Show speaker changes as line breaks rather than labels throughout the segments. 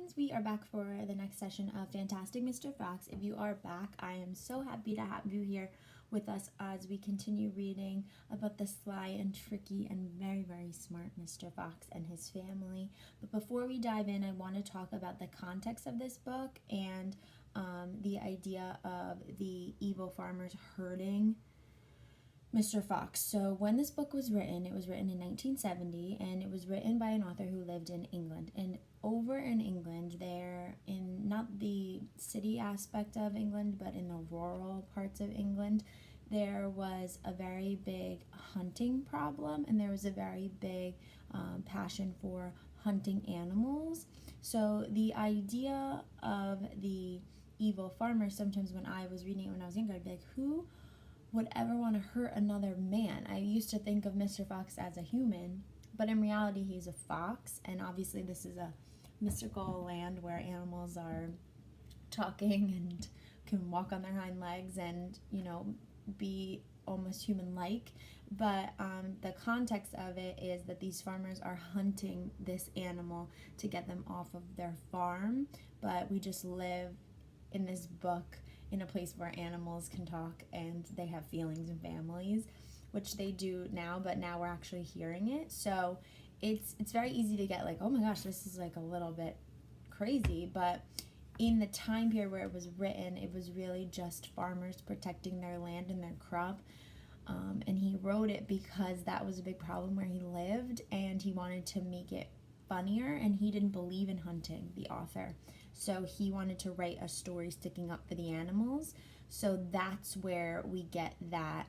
friends, we are back for the next session of Fantastic Mr. Fox. If you are back, I am so happy to have you here with us as we continue reading about the sly and tricky and very, very smart Mr. Fox and his family. But before we dive in, I want to talk about the context of this book and the idea of the evil farmers hurting Mr. Fox. So when this book was written, it was written in 1970, and it was written by an author who lived in England. And over in England, there, in not the city aspect of England, but in the rural parts of England, there was a very big hunting problem, and there was a very big passion for hunting animals. So the idea of the evil farmer, sometimes when I was reading it when I was younger, I'd be like, who would ever want to hurt another man? I used to think of Mr. Fox as a human, but in reality he's a fox, and obviously this is a mystical land where animals are talking and can walk on their hind legs and, be almost human-like. But the context of it is that these farmers are hunting this animal to get them off of their farm, but we just live in this book in a place where animals can talk and they have feelings and families, which they do now, but now we're actually hearing it. So it's very easy to get like, oh my gosh, this is like a little bit crazy. But in the time period where it was written, it was really just farmers protecting their land and their crop. And he wrote it because that was a big problem where he lived, and he wanted to make it funnier, and he didn't believe in hunting, the author. So he wanted to write a story sticking up for the animals. So that's where we get that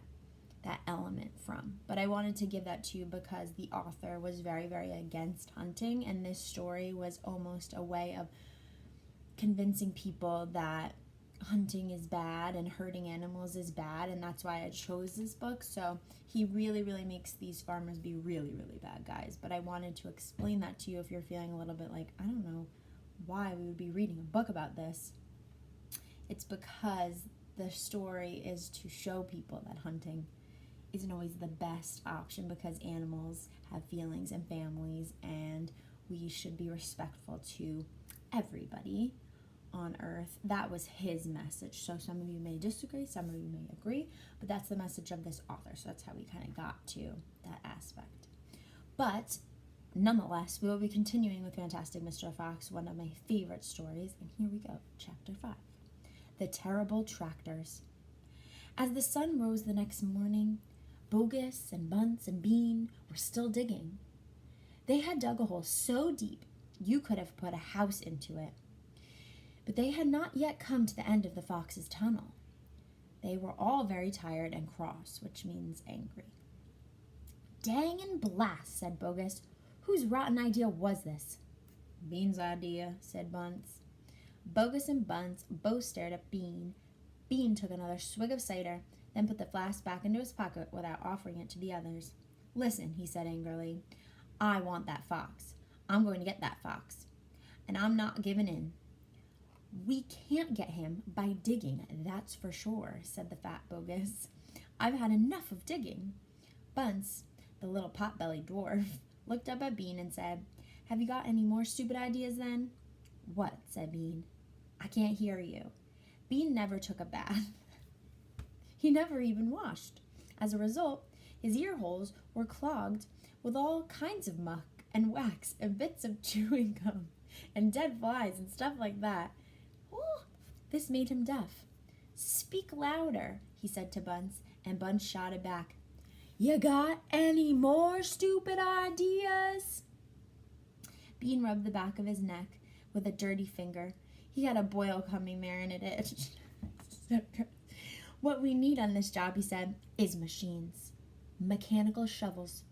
element from. But I wanted to give that to you because the author was very, very against hunting, and this story was almost a way of convincing people that hunting is bad and hurting animals is bad, and that's why I chose this book. So he really, really makes these farmers be really, really bad guys. But I wanted to explain that to you if you're feeling a little bit like, I don't know why we would be reading a book about this. It's because the story is to show people that hunting isn't always the best option, because animals have feelings and families, and we should be respectful to everybody on earth. That was his message. So some of you may disagree, some of you may agree, but that's the message of this author. So that's how we kind of got to that aspect. But nonetheless, we will be continuing with Fantastic Mr. Fox, one of my favorite stories, and here we go, Chapter 5, The Terrible Tractors. As the sun rose the next morning, Bogus and Bunce and Bean were still digging. They had dug a hole so deep you could have put a house into it. But they had not yet come to the end of the fox's tunnel. They were all very tired and cross, which means angry. Dang and blast, said Bogus. Whose rotten idea was this? Bean's idea, said Bunce. Bogus and Bunce both stared at Bean. Bean took another swig of cider, then put the flask back into his pocket without offering it to the others. Listen, he said angrily. I want that fox. I'm going to get that fox. And I'm not giving in. We can't get him by digging, that's for sure, said the fat Bogus. I've had enough of digging. Bunce, the little pot-bellied dwarf, looked up at Bean and said, Have you got any more stupid ideas then? What? Said Bean. I can't hear you. Bean never took a bath. He never even washed. As a result, his ear holes were clogged with all kinds of muck and wax and bits of chewing gum and dead flies and stuff like that. Oh, this made him deaf. Speak louder, he said to Bunce, and Bunce shouted back, You got any more stupid ideas? Bean rubbed the back of his neck with a dirty finger. He had a boil coming there, and it itched. What we need on this job, he said, is machines. Mechanical shovels.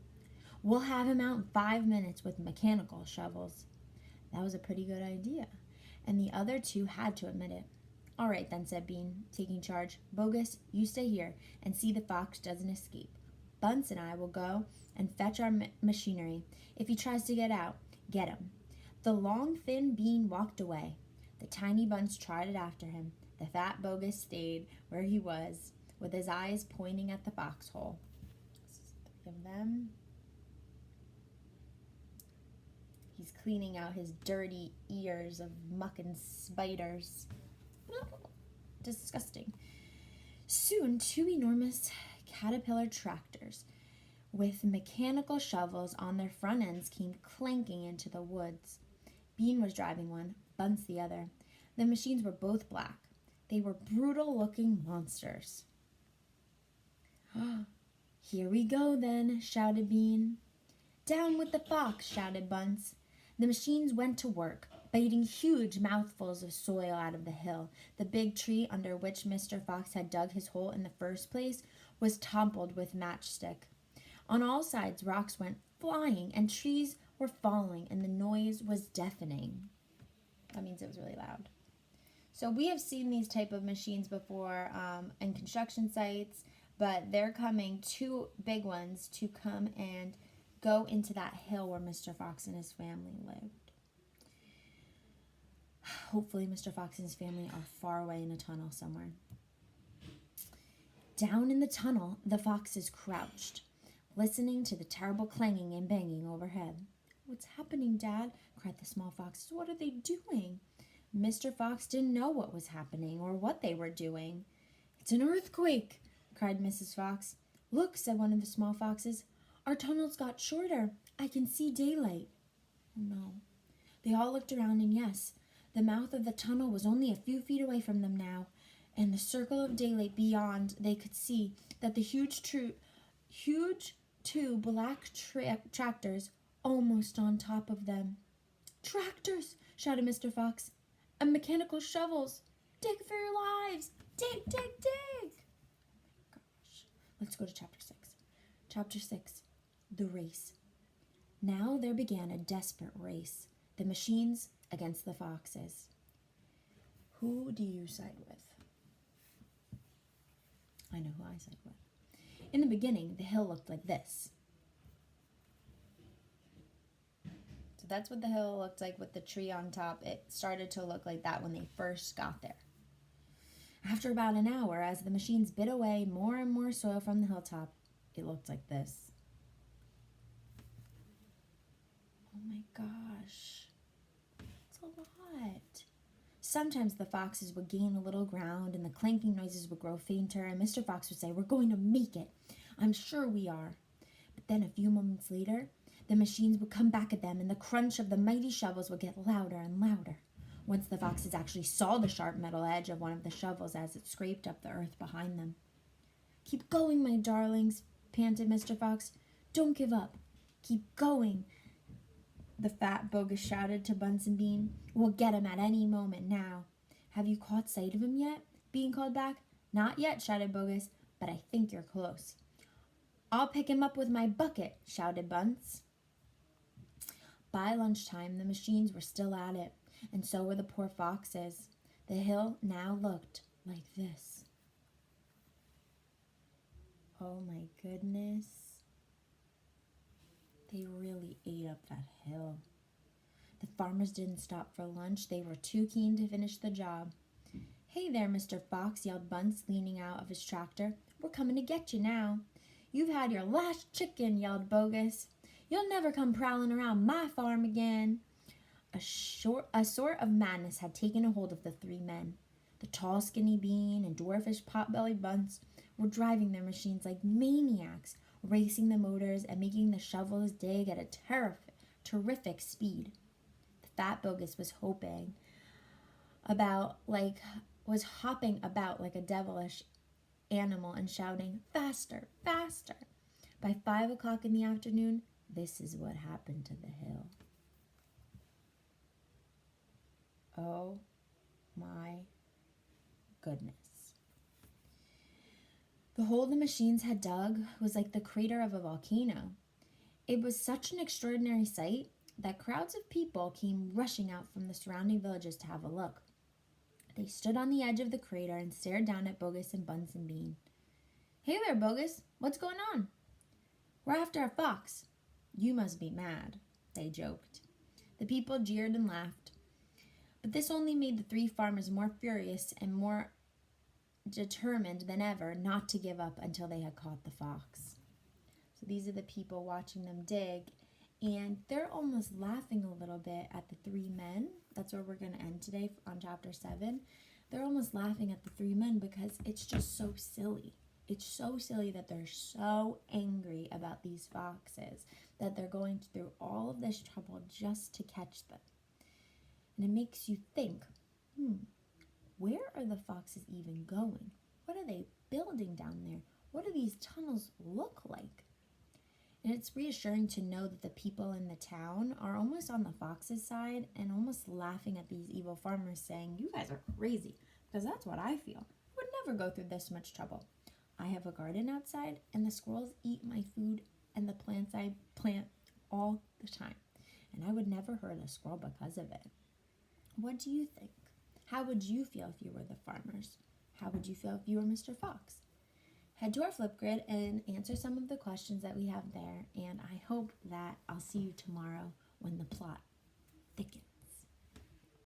We'll have him out in 5 minutes with mechanical shovels. That was a pretty good idea, and the other two had to admit it. All right then, said Bean, taking charge. Bogus, you stay here and see the fox doesn't escape. Bunce and I will go and fetch our machinery. If he tries to get out, get him. The long, thin Bean walked away. The tiny Bunce trotted after him. The fat Bogus stayed where he was, with his eyes pointing at the foxhole. 3 of them. He's cleaning out his dirty ears of muck and spiders. Disgusting. Soon, two enormous caterpillar tractors with mechanical shovels on their front ends came clanking into the woods. Bean was driving one, Bunce the other. The machines were both black. They were brutal-looking monsters. "Here we go, then," shouted Bean. "Down with the fox," shouted Bunce. The machines went to work, biting huge mouthfuls of soil out of the hill. The big tree under which Mr. Fox had dug his hole in the first place was toppled with matchstick. On all sides, rocks went flying, and trees were falling, and the noise was deafening. That means it was really loud. So we have seen these type of machines before in construction sites, but they're coming, two big ones, to come and go into that hill where Mr. Fox and his family lived. Hopefully Mr. Fox and his family are far away in a tunnel somewhere. Down in the tunnel, the foxes crouched, listening to the terrible clanging and banging overhead. "What's happening, Dad?" cried the small foxes. "What are they doing?" Mr. Fox didn't know what was happening or what they were doing. "It's an earthquake!" cried Mrs. Fox. "Look," said one of the small foxes. "Our tunnels got shorter. I can see daylight." Oh no. They all looked around, and yes, the mouth of the tunnel was only a few feet away from them now, and the circle of daylight beyond. They could see that the huge two black tractors almost on top of them. "Tractors!" shouted Mr. Fox. "And mechanical shovels! Dig for your lives! Dig, dig, dig!" Oh my gosh. Let's go to chapter 6. Chapter 6. The race. Now there began a desperate race. The machines against the foxes. Who do you side with? I know who I side with. In the beginning, the hill looked like this. So that's what the hill looked like with the tree on top. It started to look like that when they first got there. After about an hour, as the machines bit away more and more soil from the hilltop, it looked like this. Oh my gosh. It's a lot. Sometimes the foxes would gain a little ground and the clanking noises would grow fainter, and Mr. Fox would say, "We're going to make it. I'm sure we are." But then a few moments later, the machines would come back at them and the crunch of the mighty shovels would get louder and louder. Once the foxes actually saw the sharp metal edge of one of the shovels as it scraped up the earth behind them. "Keep going, my darlings," panted Mr. Fox. "Don't give up. Keep going," the fat bogus shouted to Bunce and Bean. "We'll get him at any moment now." "Have you caught sight of him yet?" Bean called back. "Not yet," shouted Bogus, "but I think you're close." "I'll pick him up with my bucket," shouted Bunce. By lunchtime, the machines were still at it, and so were the poor foxes. The hill now looked like this. Oh my goodness. They really ate up that hill. The farmers didn't stop for lunch. They were too keen to finish the job. "Hey there, Mr. Fox," yelled Bunce, leaning out of his tractor. "We're coming to get you now." "You've had your last chicken," yelled Bogus. "You'll never come prowling around my farm again." A sort of madness had taken a hold of the three men. The tall, skinny Bean and dwarfish, pot-bellied Bunce were driving their machines like maniacs, racing the motors and making the shovels dig at a terrific speed. The fat Bogus was hopping about like a devilish animal and shouting, "Faster, faster!" By 5 o'clock in the afternoon, this is what happened to the hill. Oh my goodness. The hole the machines had dug was like the crater of a volcano. It was such an extraordinary sight that crowds of people came rushing out from the surrounding villages to have a look. They stood on the edge of the crater and stared down at Bogus and Bunce and Bean. "Hey there, Bogus. What's going on?" "We're after a fox." "You must be mad," they joked. The people jeered and laughed. But this only made the three farmers more furious and more determined than ever not to give up until they had caught the fox. So these are the people watching them dig, And they're almost laughing a little bit at the three men. That's where we're going to end today on chapter 7. They're almost laughing at the three men because it's just so silly. It's so silly that they're so angry about these foxes, that they're going through all of this trouble just to catch them. And it makes you think, where are the foxes even going? What are they building down there? What do these tunnels look like? And it's reassuring to know that the people in the town are almost on the fox's side and almost laughing at these evil farmers, saying, you guys are crazy, because that's what I feel. I would never go through this much trouble. I have a garden outside, and the squirrels eat my food and the plants I plant all the time. And I would never hurt a squirrel because of it. What do you think? How would you feel if you were the farmers? How would you feel if you were Mr. Fox? Head to our Flipgrid and answer some of the questions that we have there, and I hope that I'll see you tomorrow when the plot thickens.